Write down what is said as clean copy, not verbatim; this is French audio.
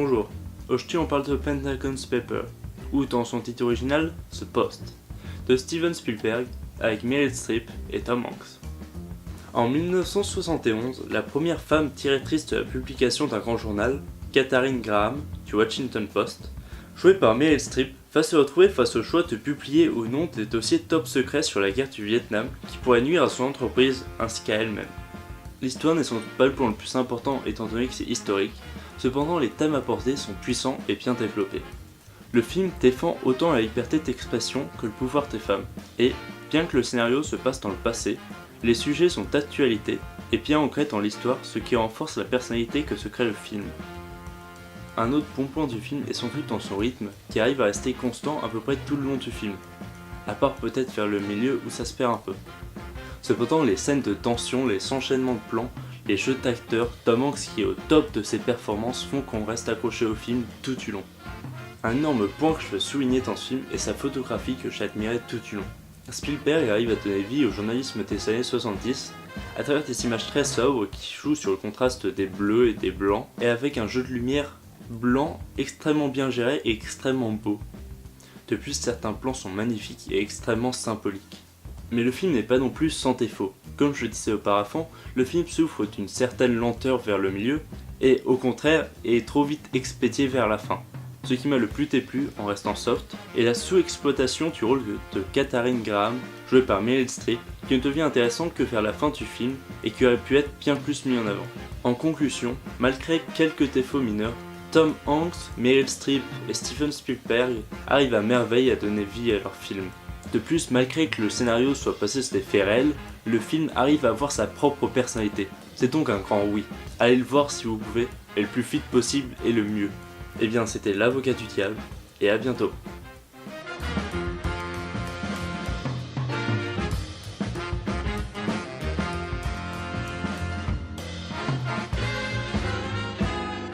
Bonjour, aujourd'hui on parle de Pentagon's Paper, ou dans son titre original, The Post, de Steven Spielberg avec Meryl Streep et Tom Hanks. En 1971, la première femme directrice de la publication d'un grand journal, Katharine Graham, du Washington Post, jouée par Meryl Streep, va se retrouver face au choix de publier ou non des dossiers top secrets sur la guerre du Vietnam qui pourraient nuire à son entreprise ainsi qu'à elle-même. L'histoire n'est sans doute pas le point le plus important étant donné que c'est historique, cependant les thèmes abordés sont puissants et bien développés. Le film défend autant la liberté d'expression que le pouvoir des femmes, et, bien que le scénario se passe dans le passé, les sujets sont d'actualité et bien ancrés dans l'histoire, ce qui renforce la personnalité que se crée le film. Un autre bon point du film est sans doute dans son rythme, qui arrive à rester constant à peu près tout le long du film, à part peut-être vers le milieu où ça se perd un peu. Cependant, les scènes de tension, les enchaînements de plans, les jeux d'acteurs, Tom Hanks qui est au top de ses performances font qu'on reste accroché au film tout du long. Un énorme point que je veux souligner dans ce film est sa photographie que j'ai admirée tout du long. Spielberg arrive à donner vie au journalisme des années 70 à travers des images très sobres qui jouent sur le contraste des bleus et des blancs et avec un jeu de lumière blanc extrêmement bien géré et extrêmement beau. De plus, certains plans sont magnifiques et extrêmement symboliques. Mais le film n'est pas non plus sans défaut. Comme je le disais auparavant, le film souffre d'une certaine lenteur vers le milieu et au contraire est trop vite expédié vers la fin. Ce qui m'a le plus déplu en restant soft est la sous-exploitation du rôle de Katharine Graham, jouée par Meryl Streep, qui ne devient intéressante que vers la fin du film et qui aurait pu être bien plus mis en avant. En conclusion, malgré quelques défauts mineurs, Tom Hanks, Meryl Streep et Steven Spielberg arrivent à merveille à donner vie à leur film. De plus, malgré que le scénario soit basé sur des faits réels, le film arrive à avoir sa propre personnalité. C'est donc un grand oui. Allez le voir si vous pouvez, et le plus vite possible et le mieux. Eh bien, c'était l'avocat du diable, et à bientôt.